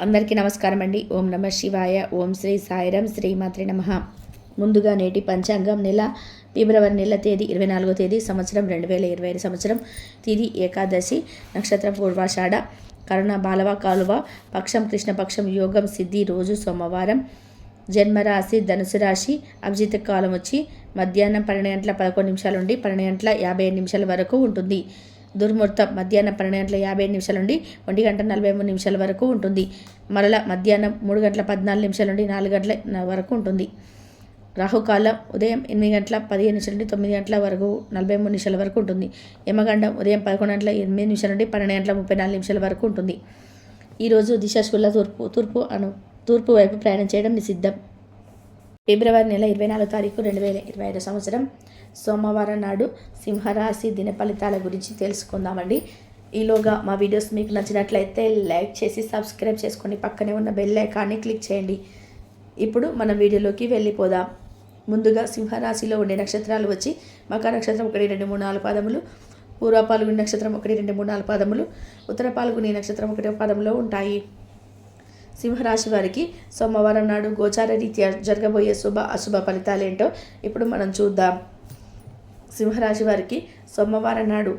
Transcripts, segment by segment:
అందరికీ నమస్కారం అండి. ఓం నమ శివాయ. ఓం శ్రీ సాయిరం. శ్రీమాత్రి నమః. ముందుగా నేటి పంచాంగం నెల ఫిబ్రవరి నెల తేదీ 24వ తేదీ సంవత్సరం 2025 సంవత్సరం. తిథి ఏకాదశి, నక్షత్రం పూర్వాషాఢ, కరుణ బాలవ కాలువ, పక్షం కృష్ణపక్షం, యోగం సిద్ధి, రోజు సోమవారం, జన్మరాశి ధనుసు రాశి, అభిజిత్ కాలం వచ్చి మధ్యాహ్నం 12:11 నుండి 12:57 వరకు ఉంటుంది. దుర్ముహూర్తం మధ్యాహ్నం 12:57 నుండి 1:43 వరకు ఉంటుంది. మరల మధ్యాహ్నం 3:14 నుండి 4 వరకు ఉంటుంది. రాహుకాలం ఉదయం 8:15 నుండి 9 వరకు 43 వరకు ఉంటుంది. యమగండం ఉదయం 11:08 నుండి 12:34 వరకు ఉంటుంది. ఈరోజు దిశాశూల తూర్పు వైపు ప్రయాణం చేయడం నిషిద్ధం. ఫిబ్రవరి నెల 24వ తారీఖు 2025 సంవత్సరం సోమవారం నాడు సింహరాశి దిన ఫలితాల గురించి తెలుసుకుందామండి. ఈలోగా మా వీడియోస్ మీకు నచ్చినట్లయితే లైక్ చేసి సబ్స్క్రైబ్ చేసుకొని పక్కనే ఉన్న బెల్ ఐకాన్ని క్లిక్ చేయండి. ఇప్పుడు మన వీడియోలోకి వెళ్ళిపోదాం. ముందుగా సింహరాశిలో ఉండే నక్షత్రాలు వచ్చి మకర నక్షత్రం 1, 2, 3, 4 పాదములు, పూర్వ పాల్గొని నక్షత్రం 1, 2, 3, 4 పాదములు, ఉత్తర పాల్గొని నక్షత్రం 1వ పాదంలో ఉంటాయి. సింహరాశి వారికి సోమవారం నాడు గోచార రీత్యా జరగబోయే శుభ అశుభ ఫలితాలేంటో ఇప్పుడు మనం చూద్దాం. సింహరాశి వారికి సోమవారం నాడు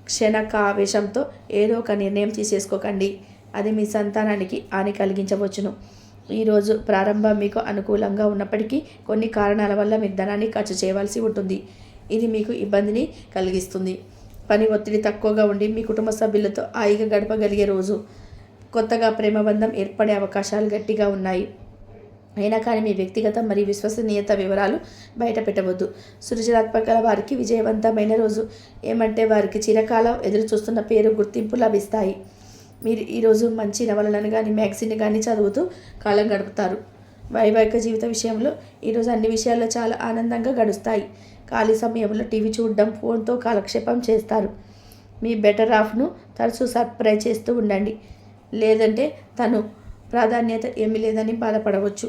క్షణకావేశంతో ఏదో ఒక నిర్ణయం తీసేసుకోకండి. అది మీ సంతానానికి హాని కలిగించవచ్చును. ఈరోజు ప్రారంభం మీకు అనుకూలంగా ఉన్నప్పటికీ కొన్ని కారణాల వల్ల మీరు ధనాన్ని ఖర్చు చేయవలసి ఉంటుంది. ఇది మీకు ఇబ్బందిని కలిగిస్తుంది. పని ఒత్తిడి తక్కువగా ఉండి మీ కుటుంబ సభ్యులతో హాయిగా గడపగలిగే రోజు. కొత్తగా ప్రేమబంధం ఏర్పడే అవకాశాలు గట్టిగా ఉన్నాయి. అయినా కానీ మీ వ్యక్తిగత మరియు విశ్వసనీయత వివరాలు బయట పెట్టవద్దు. సృజనాత్మక వారికి విజయవంతమైన రోజు. ఏమంటే వారికి చిరకాలం ఎదురు చూస్తున్న పేరు గుర్తింపు లభిస్తాయి. మీరు ఈరోజు మంచి నవలను కానీ మ్యాగజైన్ కానీ చదువుతూ కాలం గడుపుతారు. వైవాహిక జీవిత విషయంలో ఈరోజు అన్ని విషయాల్లో చాలా ఆనందంగా గడుస్తాయి. ఖాళీ సమయంలో టీవీ చూడడం, ఫోన్తో కాలక్షేపం చేస్తారు. మీ బెటర్ హాఫ్ను తరచూ సర్ప్రైజ్ చేస్తూ ఉండండి. లేదంటే తను ప్రాధాన్యత ఏమీ లేదని బాధపడవచ్చు.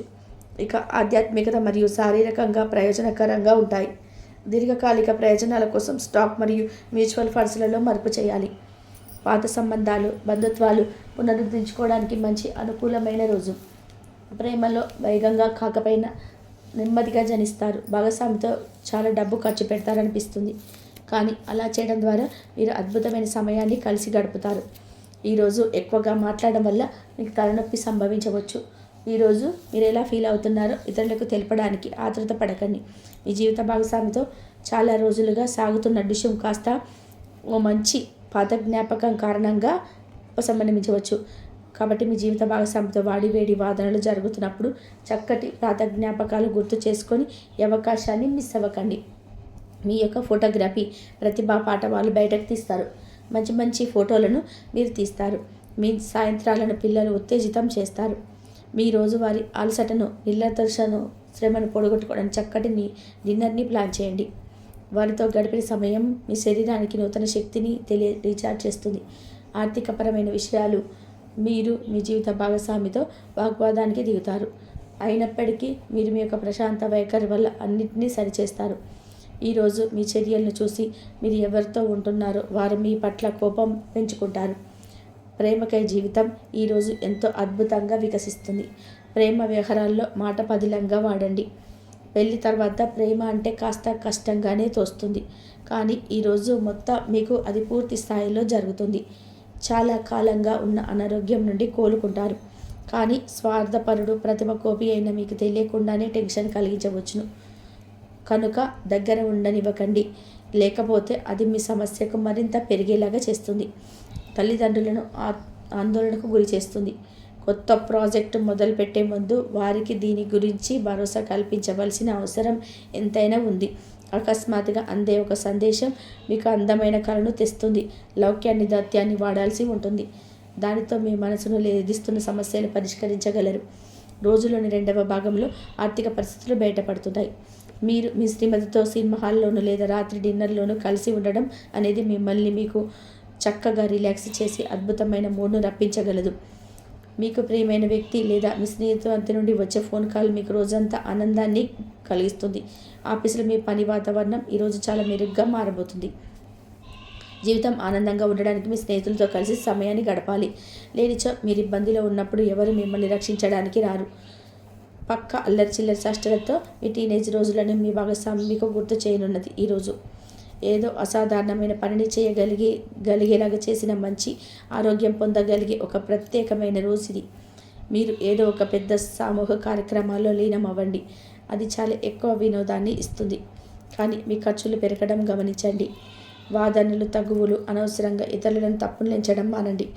ఇక ఆధ్యాత్మికత మరియు శారీరకంగా ప్రయోజనకరంగా ఉంటాయి. దీర్ఘకాలిక ప్రయోజనాల కోసం స్టాక్ మరియు మ్యూచువల్ ఫండ్స్లలో మార్పు చేయాలి. పాత సంబంధాలు, బంధుత్వాలు పునరుద్ధరించుకోవడానికి మంచి అనుకూలమైన రోజు. ప్రేమలో వేగంగా కాకపోయినా నెమ్మదిగా జనిస్తారు. భాగస్వామితో చాలా డబ్బు ఖర్చు పెడతారనిపిస్తుంది, కానీ అలా చేయడం ద్వారా మీరు అద్భుతమైన సమయాన్ని కలిసి గడుపుతారు. ఈరోజు ఎక్కువగా మాట్లాడడం వల్ల మీకు తలనొప్పి సంభవించవచ్చు. ఈరోజు మీరు ఎలా ఫీల్ అవుతున్నారో ఇతరులకు తెలపడానికి ఆతృత పడకండి. మీ జీవిత భాగస్వామితో చాలా రోజులుగా సాగుతున్న డిష్యం కాస్త ఓ మంచి పాత జ్ఞాపకం కారణంగా ఉపసంహరించవచ్చు. కాబట్టి మీ జీవిత భాగస్వామితో వాడివేడి వాదనలు జరుగుతున్నప్పుడు చక్కటి పాత జ్ఞాపకాలు గుర్తు చేసుకొని ఈ అవకాశాన్ని మిస్ అవ్వకండి. మీ యొక్క ఫోటోగ్రఫీ ప్రతిభా పాఠవాలు బయటకు తీస్తారు. మంచి మంచి ఫోటోలను మీరు తీస్తారు. మీ సాయంత్రాలను పిల్లలు ఉత్తేజితం చేస్తారు. మీ రోజువారి అలసటను, నిర్లక్ష్యను, శ్రమను పొడగొట్టుకోవడానికి చక్కటి డిన్నర్ని ప్లాన్ చేయండి. వారితో గడిపిన సమయం మీ శరీరానికి నూతన శక్తిని రీఛార్జ్ చేస్తుంది. ఆర్థికపరమైన విషయాలు మీరు మీ జీవిత భాగస్వామితో వాగ్వాదానికి దిగుతారు. అయినప్పటికీ మీరు మీ యొక్క ప్రశాంత వైఖరి వల్ల అన్నింటినీ సరిచేస్తారు. ఈరోజు మీ చర్యలను చూసి మీరు ఎవరితో ఉంటున్నారో వారు మీ పట్ల కోపం పెంచుకుంటారు. ప్రేమకై జీవితం ఈరోజు ఎంతో అద్భుతంగా వికసిస్తుంది. ప్రేమ వ్యవహారాల్లో మాట పదిలంగా వాడండి. పెళ్లి తర్వాత ప్రేమ అంటే కాస్త కష్టంగానే తోస్తుంది, కానీ ఈరోజు మొత్తం మీకు అది పూర్తి స్థాయిలో జరుగుతుంది. చాలా కాలంగా ఉన్న అనారోగ్యం నుండి కోలుకుంటారు, కానీ స్వార్థపరుడు, ప్రతిభ కోపి అయిన మీకు తెలియకుండానే టెన్షన్ కలిగించవచ్చును. కనుక దగ్గర ఉండనివ్వకండి, లేకపోతే అది మీ సమస్యకు మరింత పెరిగేలాగా చేస్తుంది. తల్లిదండ్రులను ఆందోళనకు గురి చేస్తుంది. కొత్త ప్రాజెక్టు మొదలుపెట్టే ముందు వారికి దీని గురించి భరోసా కల్పించవలసిన అవసరం ఎంతైనా ఉంది. అకస్మాత్తుగా అందే ఒక సందేశం మీకు అందమైన కళను తెస్తుంది. లౌక్యాన్ని, దత్యాన్ని వాడాల్సి ఉంటుంది. దానితో మీ మనసును వేధిస్తున్న సమస్యలు పరిష్కరించగలరు. రోజులోని 2వ భాగంలో ఆర్థిక పరిస్థితులు బయటపడుతున్నాయి. మీరు మీ శ్రీమతితో సినిమా హాల్లోనూ లేదా రాత్రి డిన్నర్లోనూ కలిసి ఉండడం అనేది మిమ్మల్ని మీకు చక్కగా రిలాక్స్ చేసి అద్భుతమైన మూడ్ను రప్పించగలదు. మీకు ప్రియమైన వ్యక్తి లేదా మీ స్నేహితుడి నుండి వచ్చే ఫోన్ కాల్ మీకు రోజంతా ఆనందాన్ని కలిగిస్తుంది. ఆఫీసులో మీ పని వాతావరణం ఈరోజు చాలా మెరుగ్గా మారబోతుంది. జీవితం ఆనందంగా ఉండడానికి మీ స్నేహితులతో కలిసి సమయాన్ని గడపాలి. లేనిచో మీరు ఇబ్బందిలో ఉన్నప్పుడు ఎవరు మిమ్మల్ని రక్షించడానికి రారు. పక్క అల్లరి చిల్లరి చేష్టలతో మీ టీనేజ్ రోజులను మీ భాగస్వామి మీకు గుర్తు చేయనున్నది. ఈరోజు ఏదో అసాధారణమైన పనిని గలిగేలాగా చేసిన మంచి ఆరోగ్యం పొందగలిగే ఒక ప్రత్యేకమైన రోజు ఇది. మీరు ఏదో ఒక పెద్ద సామూహిక కార్యక్రమాల్లో లీనమవ్వండి. అది చాలా ఎక్కువ వినోదాన్ని ఇస్తుంది. కానీ మీ ఖర్చులు పెరగడం గమనించండి. వాదనలు తగువులు అనవసరంగా ఇతరులను తప్పులు మానండి.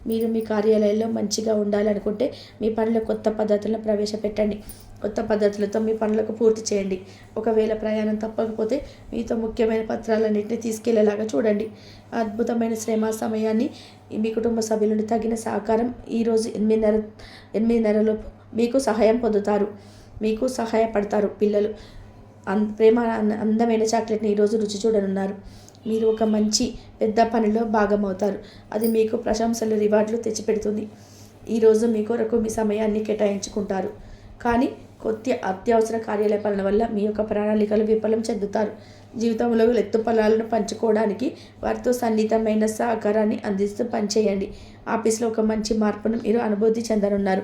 మీరు మీ కార్యాలయంలో మంచిగా ఉండాలనుకుంటే మీ పనుల కొత్త పద్ధతులను ప్రవేశపెట్టండి. కొత్త పద్ధతులతో మీ పనులకు పూర్తి చేయండి. ఒకవేళ ప్రయాణం తప్పకపోతే మీతో ముఖ్యమైన పత్రాలన్నింటినీ తీసుకెళ్లేలాగా చూడండి. అద్భుతమైన శ్రమ సమయాన్ని మీ కుటుంబ సభ్యులను తగిన సహకారం ఈరోజు 8:30లోపు మీకు సహాయం పొందుతారు. మీకు సహాయపడతారు. పిల్లలు ప్రేమ అందమైన చాక్లెట్ని ఈరోజు రుచి చూడనున్నారు. మీరు ఒక మంచి పెద్ద పనిలో భాగమవుతారు. అది మీకు ప్రశంసలు రివార్డులు తెచ్చిపెడుతుంది. ఈరోజు మీ కొరకు మీ సమయాన్ని కేటాయించుకుంటారు. కానీ అత్యవసర కార్యకలాపాల వల్ల మీ యొక్క ప్రణాళికలు విఫలం చెందుతారు. జీవితంలో ఎత్తుపల్లాలను పంచుకోవడానికి వారితో సన్నిహితమైన సహకారాన్ని అందిస్తూ పనిచేయండి. ఆఫీస్లో ఒక మంచి మార్పును మీరు అనుభూతి చెందనున్నారు.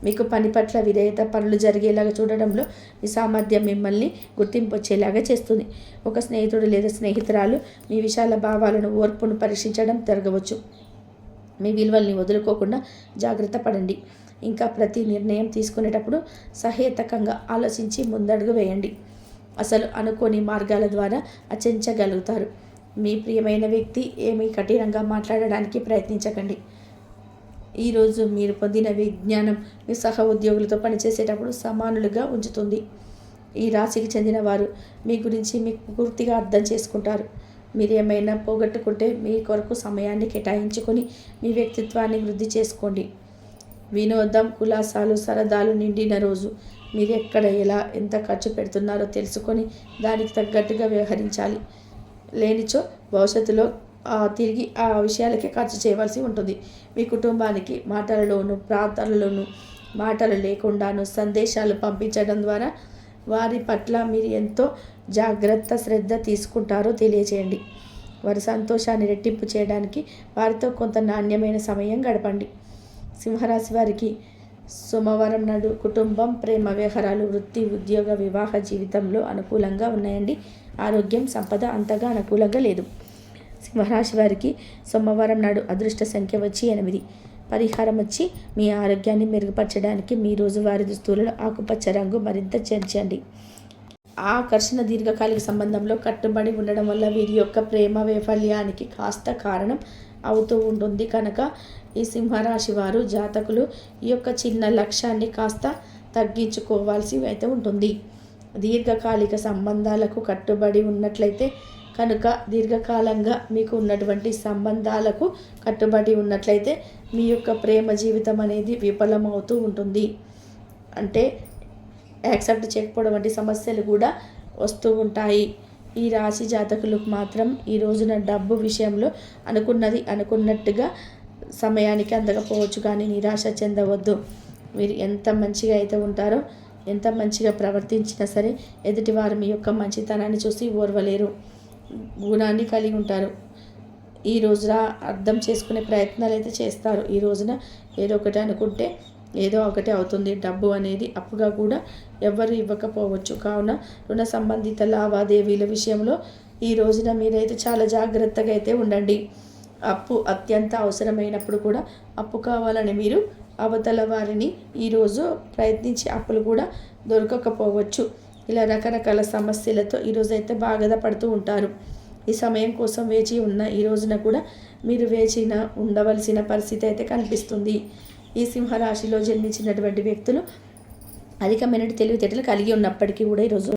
మీకు పని పట్ల విధేయత, పనులు జరిగేలాగా చూడడంలో మీ సామర్థ్యం మిమ్మల్ని గుర్తింపు వచ్చేలాగా చేస్తుంది. ఒక స్నేహితుడు లేదా స్నేహితురాలు మీ విశాల భావాలను, ఓర్పును పరీక్షించడం జరగవచ్చు. మీ విలువల్ని వదులుకోకుండా జాగ్రత్త పడండి. ఇంకా ప్రతి నిర్ణయం తీసుకునేటప్పుడు సహేతుకంగా ఆలోచించి ముందడుగు వేయండి. అసలు అనుకోని మార్గాల ద్వారా అర్చించగలుగుతారు. మీ ప్రియమైన వ్యక్తి ఏమీ కఠినంగా మాట్లాడడానికి ప్రయత్నించకండి. ఈరోజు మీరు పొందిన విజ్ఞానం మీ సహ ఉద్యోగులతో పనిచేసేటప్పుడు సమానులుగా ఉంచుతుంది. ఈ రాశికి చెందిన వారు మీ గురించి మీకు పూర్తిగా అర్థం చేసుకుంటారు. మీరు ఏమైనా పోగొట్టుకుంటే మీ కొరకు సమయాన్ని కేటాయించుకొని మీ వ్యక్తిత్వాన్ని వృద్ధి చేసుకోండి. వినోదం, కులాసాలు, సరదాలు నిండిన రోజు. మీరు ఎక్కడ ఎలా ఎంత ఖర్చు పెడుతున్నారో తెలుసుకొని దానికి తగ్గట్టుగా వ్యవహరించాలి. లేనిచో భవిష్యత్తులో తిరిగి ఆ విషయాలకే ఖర్చు చేయవలసి ఉంటుంది. మీ కుటుంబానికి మాటలలోనూ ప్రార్థనలలోనూ మాటలు లేకుండాను సందేశాలు పంపించడం ద్వారా వారి పట్ల మీరు ఎంతో జాగ్రత్త శ్రద్ధ తీసుకుంటారో తెలియచేయండి. వారి సంతోషాన్ని రెట్టింపు చేయడానికి వారితో కొంత నాణ్యమైన సమయం గడపండి. సింహరాశి వారికి సోమవారం నాడు కుటుంబం, ప్రేమ వ్యవహారాలు, వృత్తి, ఉద్యోగ, వివాహ జీవితంలో అనుకూలంగా ఉన్నాయండి. ఆరోగ్యం, సంపద అంతగా అనుకూలంగా లేదు. సింహరాశి వారికి సోమవారం నాడు అదృష్ట సంఖ్య వచ్చి 8. పరిహారం వచ్చి మీ ఆరోగ్యాన్ని మెరుగుపరచడానికి మీ రోజువారీ దుస్తులలో ఆకుపచ్చ రంగు మరింత చేర్చండి. ఆకర్షణ దీర్ఘకాలిక సంబంధంలో కట్టుబడి ఉండడం వల్ల వీరి యొక్క ప్రేమ వైఫల్యానికి కాస్త కారణం అవుతూ ఉంటుంది. కనుక ఈ సింహరాశి వారు జాతకులు ఈ యొక్క చిన్న లక్ష్యాన్ని కాస్త తగ్గించుకోవాల్సి అయితే ఉంటుంది. దీర్ఘకాలిక సంబంధాలకు కట్టుబడి ఉన్నట్లయితే కనుక దీర్ఘకాలంగా మీకు ఉన్నటువంటి సంబంధాలకు కట్టుబడి ఉన్నట్లయితే మీ యొక్క ప్రేమ జీవితం అనేది విఫలమవుతూ ఉంటుంది. అంటే యాక్సెప్ట్ చేయకపోవడం వంటి సమస్యలు కూడా వస్తూ ఉంటాయి. ఈ రాశి జాతకులకు మాత్రం ఈ రోజున డబ్బు విషయంలో అనుకున్నట్టుగా సమయానికి అందకపోవచ్చు. కానీ నిరాశ చెందవద్దు. మీరు ఎంత మంచిగా అయితే ఉంటారో, ఎంత మంచిగా ప్రవర్తించినా సరే ఎదుటివారు మీ యొక్క మంచితనాన్ని చూసి ఓర్వలేరు. గుణాన్ని కలిగి ఉంటారు. ఈ రోజున అర్థం చేసుకునే ప్రయత్నాలు అయితే చేస్తారు. ఈ రోజున ఏదో ఒకటి అనుకుంటే ఏదో ఒకటి అవుతుంది. డబ్బు అనేది అప్పుగా కూడా ఎవ్వరు ఇవ్వకపోవచ్చు. కావున రుణ సంబంధిత లావాదేవీల విషయంలో ఈ రోజున మీరైతే చాలా జాగ్రత్తగా అయితే ఉండండి. అప్పు అత్యంత అవసరమైనప్పుడు కూడా అప్పు కావాలని మీరు అవతల వారిని ఈరోజు ప్రయత్నించి అప్పులు కూడా దొరకకపోవచ్చు. ఇలా రకరకాల సమస్యలతో ఈరోజైతే బాధ పడుతూ ఉంటారు. ఈ సమయం కోసం వేచి ఉన్న ఈ రోజున కూడా మీరు ఉండవలసిన పరిస్థితి అయితే కనిపిస్తుంది. ఈ సింహరాశిలో జన్మించినటువంటి వ్యక్తులు అధికమైన తెలివితేటలు కలిగి ఉన్నప్పటికీ కూడా ఈరోజు